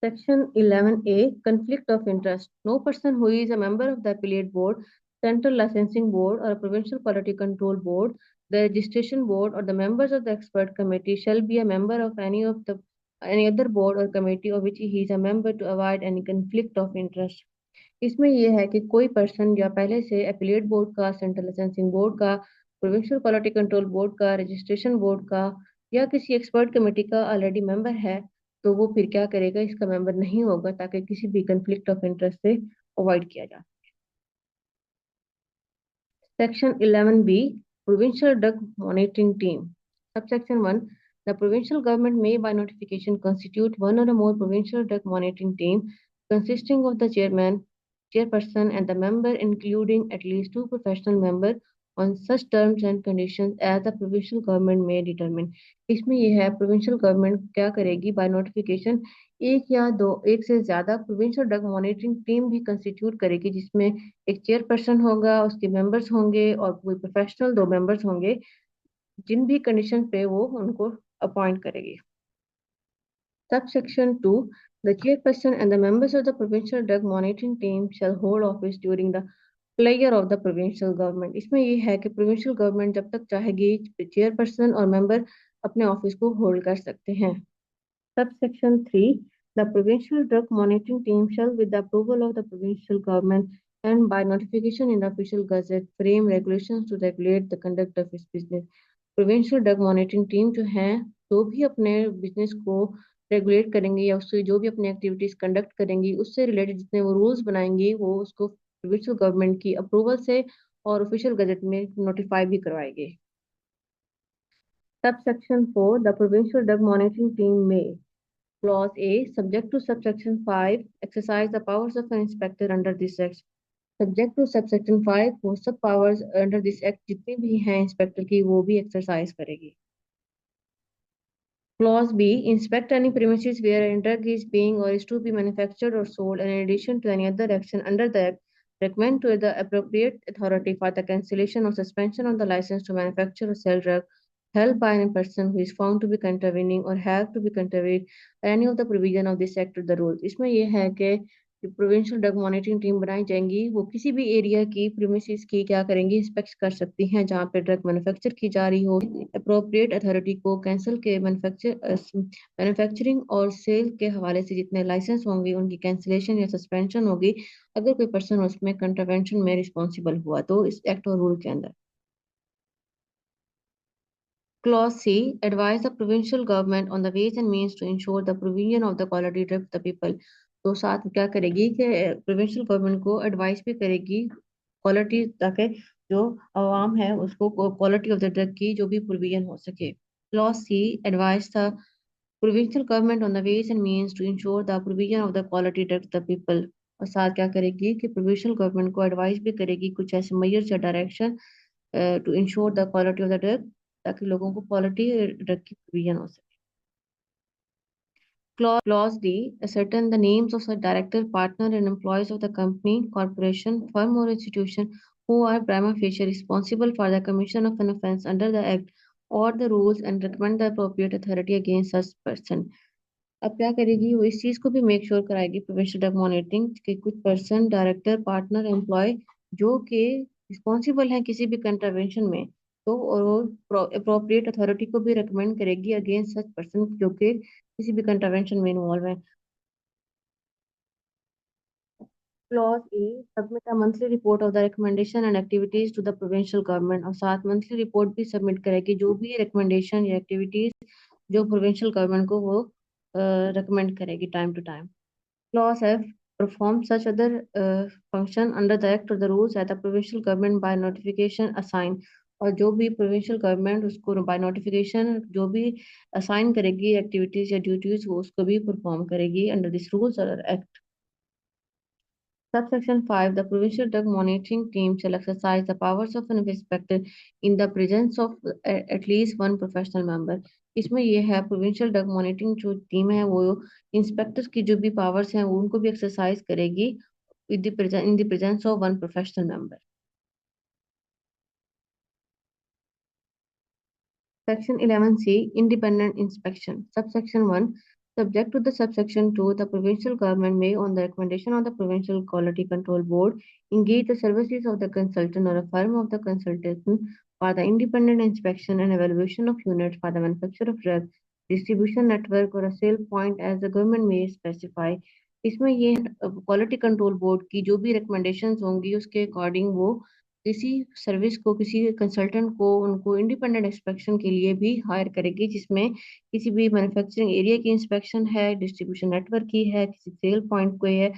Section 11A Conflict of Interest. No person who is a member of the Appellate Board, Central Licensing Board, or Provincial Quality Control Board, the Registration Board, or the members of the Expert Committee shall be a member of any other board or committee of which he is a member to avoid any conflict of interest. इसमें यह है कि कोई person या पहले से appellate board का, central licensing board का, प्रोविंशियल क्वालिटी कंट्रोल बोर्ड का, रजिस्ट्रेशन बोर्ड का या किसी एक्सपर्ट कमेटी का ऑलरेडी मेंबर है, तो वो फिर क्या करेगा, इसका मेंबर नहीं होगा ताकि किसी भी कंफ्लिक्ट ऑफ इंटरेस्ट से अवॉइड किया जा। Section 11B Provincial Drug Monitoring Team. Subsection 1. The provincial government may by notification constitute one or more provincial drug monitoring team consisting of the chairman, chairperson and the member including at least two professional members on such terms and conditions as the provincial government may determine. इसमें यह है provincial government क्या करेगी by notification एक से ज्यादा provincial drug monitoring team भी constitute करेगी जिसमें एक चेयरपर्सन होगा, उसके मेंबर्स होंगे और कोई प्रोफेशनल दो मेंबर्स होंगे, जिन भी कंडीशन पे वो उनको अपॉइंट करेगी। Subsection 2. The chairperson and the members of the provincial drug monitoring team shall hold office during the pleasure of the provincial government. इसमें ये है कि provincial government जब तक चाहेगी चेयरपर्सन और मेंबर अपने ऑफिस को होल्ड कर सकते हैं। Subsection 3. The provincial drug monitoring team shall, with the approval of the provincial government and by notification in the official gazette, frame regulations to regulate the conduct of its business. Provincial drug monitoring team जो है जो भी अपने business को regulate करेंगे या उससे जो भी अपनी एक्टिविटीज कंडक्ट करेंगी उससे रिलेटेड जितने वो रूल्स बनाएंगे वो उसको प्रोविंशियल गवर्नमेंट की अप्रूवल से और ऑफिशियल गजट में नोटिफाई भी करवाएंगे। Subsection 4. The provincial drug monitoring team may Clause A. Subject to subsection 5, exercise the powers of an inspector under this act. Subject to subsection 5, वो सब powers under this act जितनी भी हैं inspector की वो भी exercise करेगी। Clause B. Inspect any premises where a drug is being or is to be manufactured or sold, and in addition to any other action under the act, recommend to the appropriate authority for the cancellation or suspension of the license to manufacture or sell drug held by any person who is found to be contravening or have to be contravened any of the provision of this act or the rules. इसमें ये है कि जो provincial drug monitoring team बनाई जाएंगी वो किसी भी एरिया की प्रीमिसेस की क्या करेंगी, इंस्पेक्ट कर सकती हैं जहाँ पे ड्रग मैन्युफैक्चर की जा रही हो, अप्रोप्रिएट अथॉरिटी को कैंसिल के मैन्युफैक्चरिंग और सेल के हवाले से जितने लाइसेंस होंगे उनकी कैंसिलेशन या सस्पेंशन होगी अगर कोई पर्सन उसमें कंट्रावेंशन में रिस्पॉन्सिबल हुआ तो इस एक्ट और रूल के अंदर। Clause C. Advise the provincial government on the ways and means to ensure the provision of the quality drug to the people. तो साथ क्या करेगी कि प्रोविंशियल गवर्नमेंट को एडवाइस भी करेगी क्वालिटी ताकि जो आवाम है उसको क्वालिटी ऑफ द ड्रग की जो भी प्रोविजन हो सके। Clause C. Advise the provincial government on the ways and means to ensure the provision of the quality drug to the people. और साथ क्या करेगी कि प्रोविंशियल गवर्नमेंट को एडवाइस भी करेगी कुछ ऐसे मेजर्स या direction to ensure the quality of the drug ताकि लोगों को क्वालिटी ड्रग की प्रोविजन हो सके। Clause D. Ascertain the names of the director, partner, and employees of the company, corporation, firm, or institution who are prima facie responsible for the commission of an offence under the Act or the rules and recommend the appropriate authority against such person. अब क्या करेगी वो इस चीज को भी make sure कराएगी provincial drug monitoring कि कुछ पर्सन डायरेक्टर पार्टनर एम्प्लॉय जो कि रिस्पॉन्सिबल हैं किसी भी कंट्रावेंशन में तो और वो अप्रोप्रिएट अथॉरिटी को भी रिकमेंड करेगी अगेंस्ट सच पर्सन जो कि किसी भी कंट्रावेंशन में इन्वॉल्व है। Clause A. Submit a monthly report of the recommendation and activities to the provincial government और साथ मंथली रिपोर्ट भी सबमिट करेगी जो भी रिकमेंडेशन या एक्टिविटीज जो प्रोविंशियल गवर्नमेंट को वो रिकमेंड करेगी time to time. Clause F. Perform such other function under the act or the rules that the provincial government by notification assign और जो भी प्रोविंशियल गवर्नमेंट उसको बाय नोटिफिकेशन जो भी असाइन करेगी एक्टिविटीज या ड्यूटीज वो उसको भी परफॉर्म करेगी अंडर दिस रूल्स और act. Subsection 5. The provincial drug monitoring team shall exercise the powers of an inspector in the presence of at least one professional member. इसमें यह है प्रोविंशियल ड्रग मॉनिटरिंग जो team है वो inspectors की जो भी पावर्स हैं वो उनको भी एक्सरसाइज करेगी in the presence of one professional member. Section 11C. Independent inspection. Subsection 1. Subject to the subsection 2, the provincial government may, on the recommendation of the Provincial Quality Control Board, engage the services of the consultant or a firm of the consultation for the independent inspection and evaluation of units for the manufacture of drugs, distribution network or a sale point as the government may specify. इसमें ये quality control board की जो भी recommendations होंगी उसके according वो किसी service को किसी कंसल्टेंट को उनको इंडिपेंडेंट इंस्पेक्शन के लिए भी हायर करेगी, जिसमें किसी भी मैन्युफैक्चरिंग एरिया की इंस्पेक्शन है, डिस्ट्रीब्यूशन नेटवर्क की है, किसी सेल पॉइंट को है,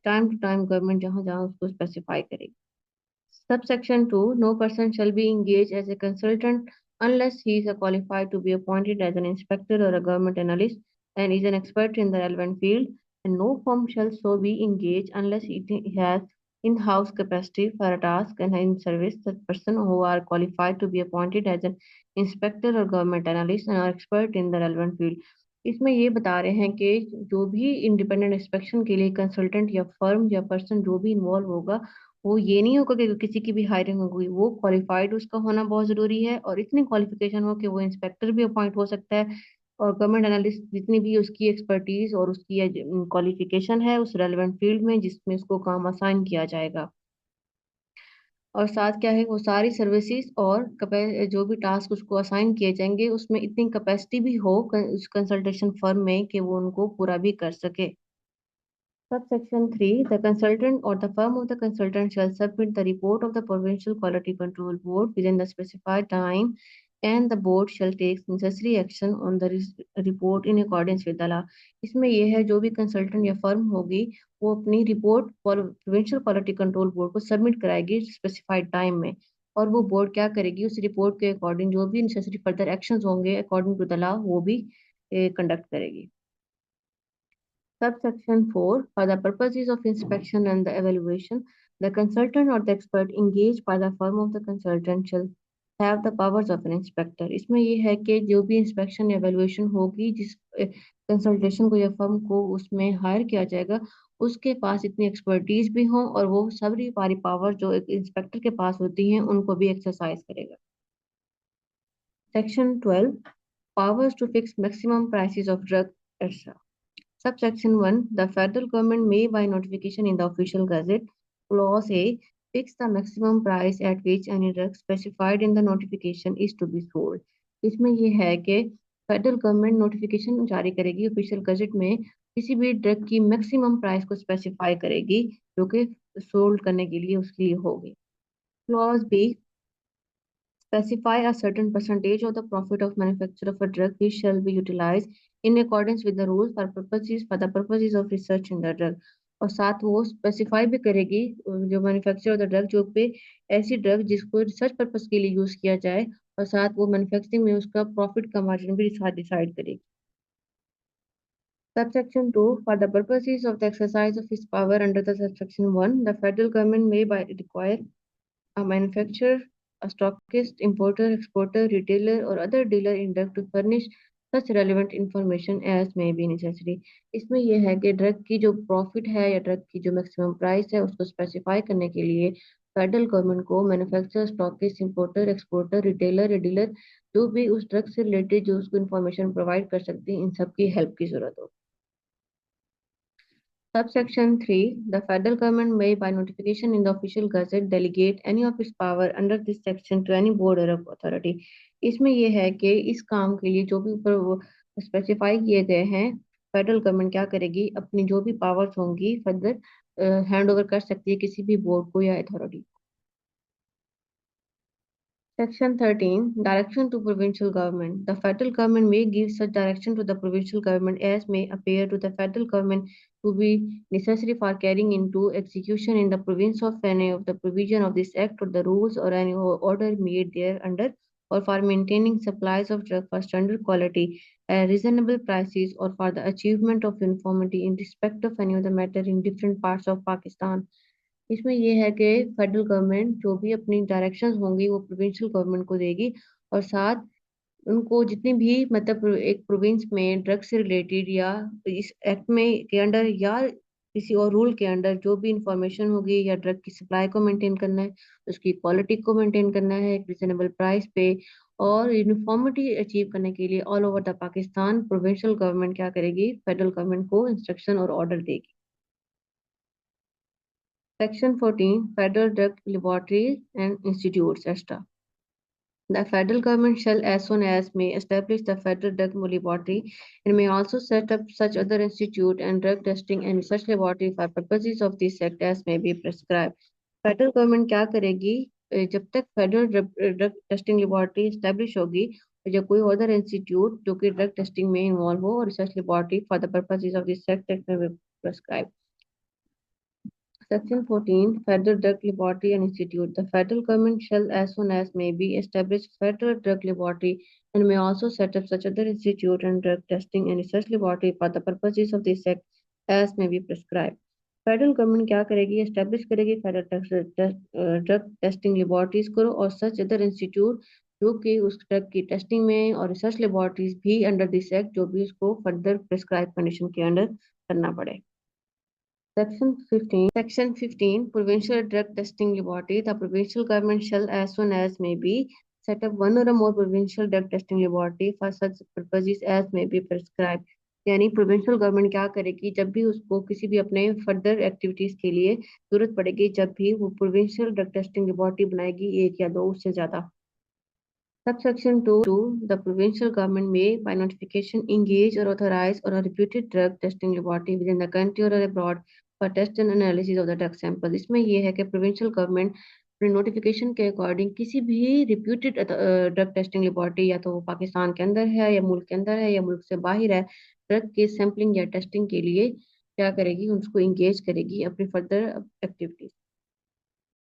टाइम टू टाइम गवर्नमेंट जहां जहां उसको स्पेसिफाई करेगी। Subsection 2. No person shall be engaged as a consultant unless he is qualified to be appointed as an inspector or a government analyst and is an expert in the relevant field, and no firm shall so be engaged unless it has in-house capacity for a task and in service such person who are qualified to be appointed as an inspector or government analyst and are expert in the relevant field. इसमें ये बता रहे हैं कि जो भी independent inspection के लिए कंसल्टेंट या फर्म या पर्सन जो भी इन्वॉल्व होगा, वो ये नहीं होगा कि किसी की भी हायरिंग हो गई, वो क्वालिफाइड उसका होना बहुत जरूरी है और इतनी क्वालिफिकेशन हो कि वो इंस्पेक्टर भी अपॉइंट हो सकता है और गवर्नमेंट एनालिस्ट जितनी भी उसकी एक्सपर्टीज और उसकी क्वालिफिकेशन है उस रेलेवेंट फील्ड में जिसमें उसको काम असाइन किया जाएगा। और साथ क्या है, वो सारी सर्विसेज और जो भी टास्क उसको असाइन किए जाएंगे उसमें इतनी कैपेसिटी भी हो उस कंसल्टेशन फर्म में कि वो उनको पूरा भी कर सके। Subsection 3. The consultant or the firm of the consultant shall submit the report of the Provincial Quality Control Board within the specified time, and the board shall take necessary action on the report in accordance with the law. इसमें यह है जो भी consultant या firm होगी वो अपनी report provincial quality control board को सबमिट कराएगी स्पेसिफाइड टाइम में, और वो बोर्ड क्या करेगी उस रिपोर्ट के अकॉर्डिंग जो भी नेसेसरी फर्दर एक्शंस होंगे अकॉर्डिंग टू द लॉ वो भी कंडक्ट करेगी। Subsection 4. For the purposes of inspection and the evaluation, the consultant or the expert engaged by the firm of the consultant shall have the powers of an inspector. इसमें ये है कि जो भी inspection या एवेल्युएशन होगी जिस कंसल्टेशन को या फर्म को उसमें हायर किया जाएगा उसके पास इतनी एक्सपर्टीज भी हो और वो सारी पावर जो एक इंस्पेक्टर के पास होती हैं उनको भी एक्सरसाइज करेगा। Section 12. Powers to fix maximum prices of drugs, etc. Subsection 1. The federal government may, by notification in the official gazette, clause A, fix the maximum price at which any drug specified in the notification is to be sold. इसमें ये है कि federal government notification जारी करेगी official gazette में, किसी भी drug की मैक्सिमम प्राइस को स्पेसिफाई करेगी जो कि सोल्ड करने के लिए उसके लिए होगी। Clause B, specify a certain percentage of the profit of manufacture of a drug which shall be utilized in accordance with the rules for the purposes of research in the drug। और साथ वो specify भी करेगी जो manufacture of the drug जो पे ऐसी drug जिसको रिसर्च पर्पस के लिए यूज किया जाए और साथ वो मैन्युफैक्चरिंग में उसका प्रॉफिट का मार्जिन भी डिसाइड करेगी। Subsection 2. For the purposes of the exercise of its power under the subsection 1, the federal government may by require a manufacturer, a stockist, importer, exporter, retailer, or other dealer in drug to furnish such relevant information as may be necessary। इसमें यह है कि drug की जो profit है या drug की जो मैक्सिमम प्राइस है उसको स्पेसिफाई करने के लिए फेडरल गवर्नमेंट को manufacturer, stockist, importer, exporter, retailer या डीलर जो भी उस ड्रग से रिलेटेड जो उसको इन्फॉर्मेशन प्रोवाइड कर सकते हैं इन सब की हेल्प की जरूरत हो। Subsection 3. The federal government may, by notification in the official gazette, delegate any of its power under this section to any board or authority। इसमें यह है कि इस काम के लिए जो भी ऊपर वो स्पेसिफाई किए गए हैं फेडरल गवर्नमेंट क्या करेगी अपनी जो भी पावर्स होंगी फर्दर हैंड ओवर कर सकती है किसी भी बोर्ड को या authority. Section 13. Direction to provincial government. The federal government may give such direction to the provincial government as may appear to the federal government to be necessary for carrying into execution in the province of any of the provision of this act or the rules or any order made thereunder, or for maintaining supplies of drug for standard quality at reasonable prices, or for the achievement of uniformity in respect of any other matter in different parts of Pakistan। इसमें ये है कि federal government जो भी अपनी directions होंगी वो provincial government को देगी और साथ उनको जितनी भी मतलब एक प्रोविंस में ड्रग से रिलेटेड या इस एक्ट में के अंडर या किसी और रूल के अंडर जो भी इंफॉर्मेशन होगी या ड्रग की सप्लाई को मेंटेन करना है, उसकी क्वालिटी को मेंटेन करना है एक रिजनेबल प्राइस पे और यूनिफॉर्मिटी अचीव करने के लिए all over the Pakistan provincial government क्या करेगी, फेडरल गवर्नमेंट को इंस्ट्रक्शन और ऑर्डर देगी। Section 14 federal drug laboratories and institutes extra. The federal government shall, as soon as may, establish the federal drug laboratory and may also set up such other institute and drug testing and research laboratory for purposes of this act as may be prescribed. Federal government क्या करेगी, जब तक federal drug testing laboratory establish होगी या कोई other institute जो कि drug testing में इन्वॉल्व हो और research laboratory for the purposes of this act में prescribe. Section 14 Federal Drug Laboratory and Institute. The federal government shall, as soon as may be, establish federal drug laboratory and may also set up such other institute and drug testing and research laboratory for the purposes of this act as may be prescribed. Federal government क्या करेगी, establish करेगी federal drug testing laboratories को और such other institute जो कि उस drug की testing में और रिसर्च लेबोरेटरीज भी अंडर दिस एक्ट जो भी उसको फर्दर प्रिस्क्राइब कंडीशन के अंडर करना पड़े। Section 15 Provincial Drug Testing Laboratory. The provincial government shall, as soon as may be, set up one or more provincial drug testing laboratory for such purposes as may be prescribed. यानी provincial government क्या करेगी, जब भी उसको किसी भी अपने further activities के लिए जरूरत पड़ेगी, जब भी वो प्रोविंशियल ड्रग टेस्टिंग लेबोरेटरी बनाएगी, एक या दो उससे ज्यादा। Subsection 2 The provincial government may, by notification, engage or authorize or a reputed drug testing laboratory within the country or abroad for test and analysis of the drug sample. इसमें ये है कि प्रोविंशियल गवर्नमेंट अपने notification के according किसी भी reputed drug testing laboratory या तो वो पाकिस्तान के अंदर है या मुल्क के अंदर है या मुल्क से बाहर है, ड्रग के सैम्पलिंग या टेस्टिंग के लिए क्या करेगी, उसको इंगेज करेगी अपनी फर्दर एक्टिविटीज।